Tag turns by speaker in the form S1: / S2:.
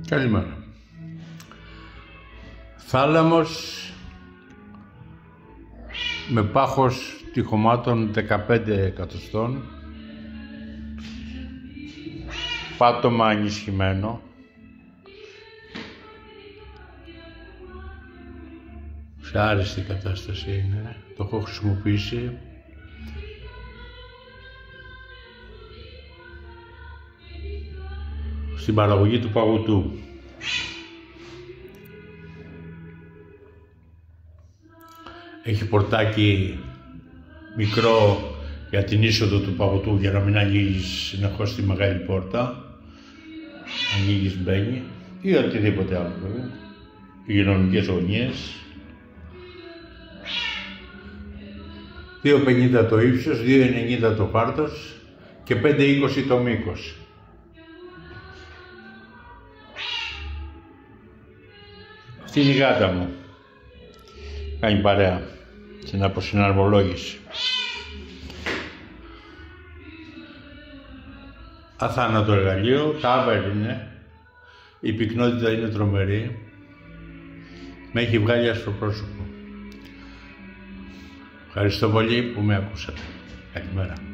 S1: Καλημέρα. Θάλαμος με πάχος τυχωμάτων 15 εκατοστών, πάτωμα ενισχυμένο, σε άριστη κατάσταση είναι, το έχω χρησιμοποιήσει. Στην παραγωγή του παγωτού. Έχει πορτάκι μικρό για την είσοδο του παγωτού, για να μην ανοίγεις συνεχώς τη μεγάλη πόρτα. Ανοίγεις, μπαίνει, ή οτιδήποτε άλλο βέβαια. Υγειονομικές γωνίες. 2,50 το ύψος, 2,90 το φάρτος και 5,20 το μήκος. Αυτή είναι η γάτα μου. Κάνει παρέα στην αποσυναρμολόγηση. Αθάνατο εργαλείο, cover είναι. Η πυκνότητα είναι τρομερή. Με έχει βγάλει άσπρο πρόσωπο. Ευχαριστώ πολύ που με ακούσατε. Καλημέρα.